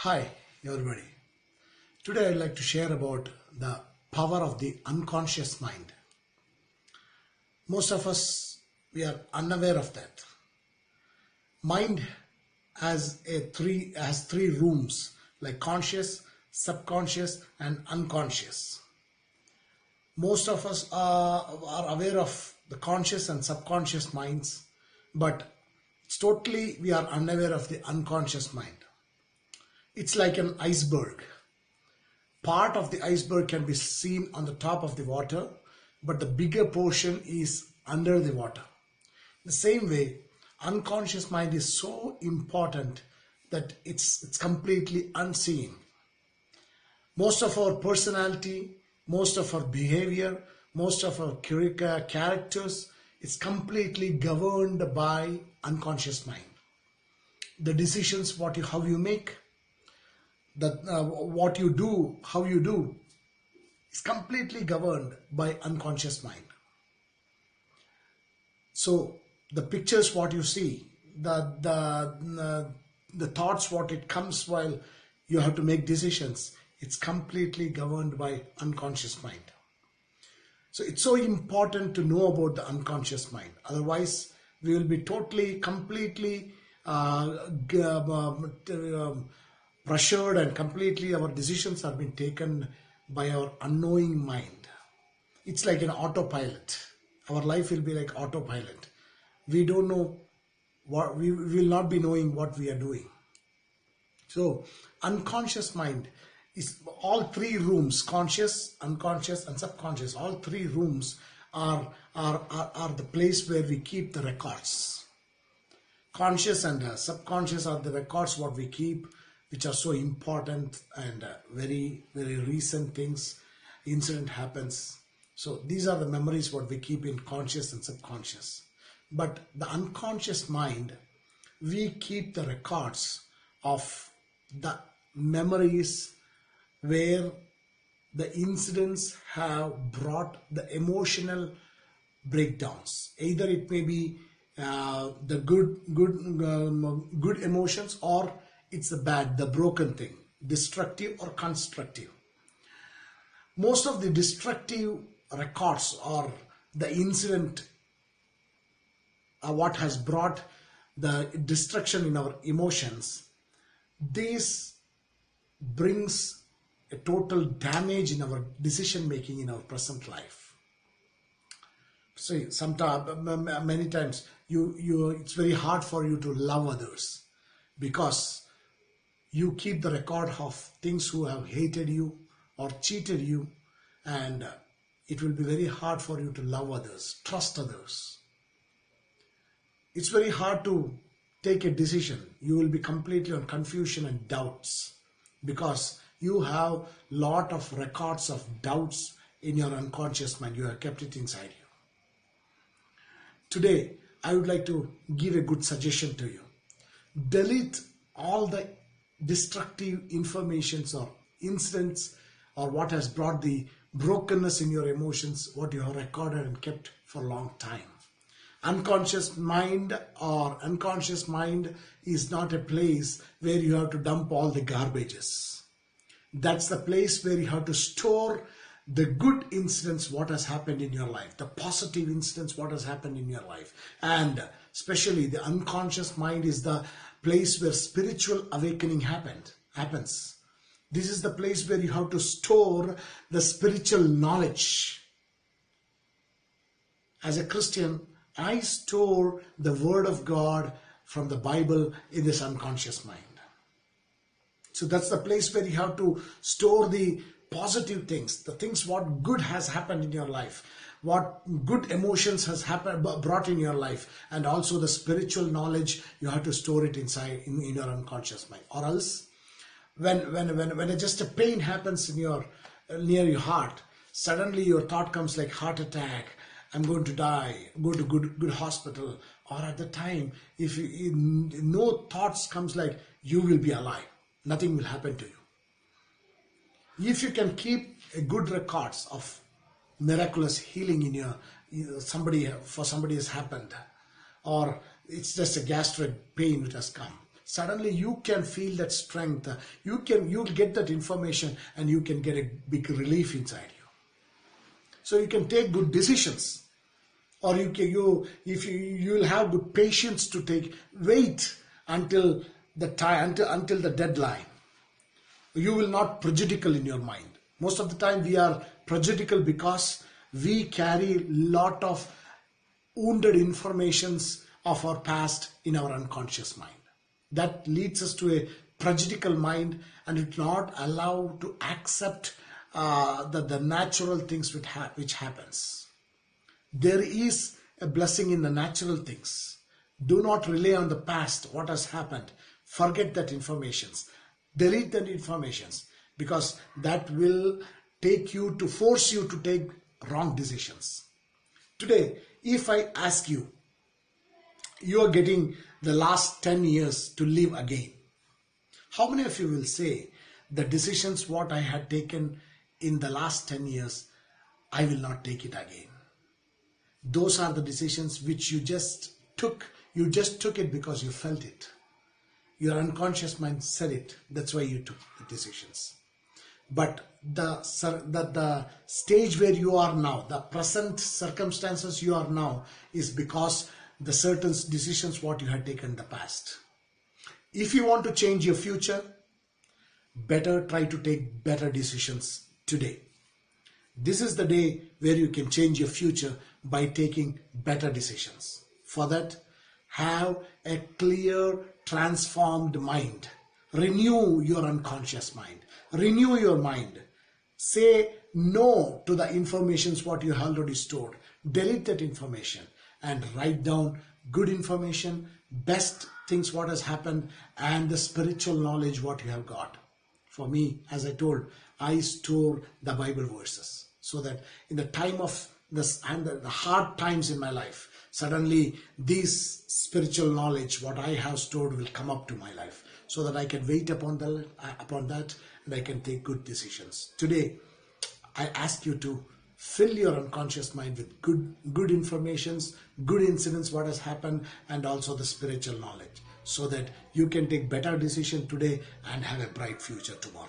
Hi everybody. Today I'd like to share about the power of the unconscious mind. Most of us, we are unaware of that. Mind has three rooms like conscious, subconscious and unconscious. Most of us are aware of the conscious and subconscious minds, but it's totally we are unaware of the unconscious mind. It's like an iceberg. Part of the iceberg can be seen on the top of the water, but the bigger portion is under the water. The same way, unconscious mind is so important that it's completely unseen. Most of our personality, most of our behavior, most of our characters is completely governed by unconscious mind. The decisions how you make, what you do, how you do, is completely governed by unconscious mind. So the pictures what you see, the thoughts what it comes while you have to make decisions, it's completely governed by unconscious mind. So it's so important to know about the unconscious mind. Otherwise, we will be completely pressured, and completely our decisions are being taken by our unknowing mind. It's like an autopilot. Our life will be like autopilot. We don't know what we will not be knowing what we are doing. So unconscious mind is all three rooms: conscious, unconscious and subconscious. All three rooms are the place where we keep the records. Conscious and subconscious are the records what we keep, which are so important and very recent things, incident happens. So these are the memories what we keep in conscious and subconscious. But the unconscious mind, we keep the records of the memories where the incidents have brought the emotional breakdowns. Either it may be the good emotions, or it's the bad, the broken thing, destructive or constructive. Most of the destructive records or the incident what has brought the destruction in our emotions, this brings a total damage in our decision making in our present life. See, many times it's very hard for you to love others, because you keep the record of things who have hated you or cheated you, and it will be very hard for you to love others, trust others. It's very hard to take a decision. You will be completely on confusion and doubts, because you have lot of records of doubts in your unconscious mind. You have kept it inside you. Today, I would like to give a good suggestion to you. Delete all the destructive informations or incidents or what has brought the brokenness in your emotions, what you have recorded and kept for a long time. Unconscious mind is not a place where you have to dump all the garbages. That's the place where you have to store the good incidents what has happened in your life, the positive incidents what has happened in your life. And especially the unconscious mind is the place where spiritual awakening happens. This is the place where you have to store the spiritual knowledge. As a Christian, I store the word of God from the Bible in this unconscious mind. So that's the place where you have to store the positive things, the things what good has happened in your life, what good emotions has brought in your life, and also the spiritual knowledge. You have to store it inside in your unconscious mind. Or else, when just a pain happens in near your heart, suddenly your thought comes like heart attack, I'm going to die, go to good hospital. Or at the time, if no thoughts comes like you will be alive, nothing will happen to you. If you can keep a good records of miraculous healing in somebody has happened, or it's just a gastric pain which has come. suddenly you can feel that strength. You'll get that information and you can get a big relief inside you. So you can take good decisions, or you'll have good patience to wait until the time, until the deadline. You will not prejudicial in your mind. Most of the time we are prejudicial because we carry lot of wounded informations of our past in our unconscious mind. That leads us to a prejudicial mind, and it not allow to accept the natural things which happens. There is a blessing in the natural things. Do not rely on the past, what has happened. Forget that informations. Delete that informations, because that will force you to take wrong decisions. Today, if I ask you, you are getting the last 10 years to live again. How many of you will say the decisions what I had taken in the last 10 years, I will not take it again? Those are the decisions which you just took. You just took it because you felt it. Your unconscious mind said it. That's why you took the decisions. But the stage where you are now, the present circumstances you are now, is because the certain decisions what you had taken in the past. If you want to change your future, better try to take better decisions today. This is the day where you can change your future by taking better decisions. For that, have a clear, transformed mind. Renew your unconscious mind. Renew your mind. Say no to the informations what you already stored. Delete that information and write down good information, best things what has happened, and the spiritual knowledge what you have got. For me, as I told, I store the Bible verses, so that in the time of this and the hard times in my life, suddenly these spiritual knowledge what I have stored will come up to my life, so that I can wait upon that and I can take good decisions. Today, I ask you to fill your unconscious mind with good informations, good incidents what has happened, and also the spiritual knowledge, so that you can take better decision today and have a bright future tomorrow.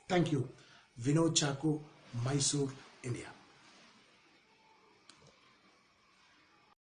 Thank you. Vinod Chaku, Mysore, India.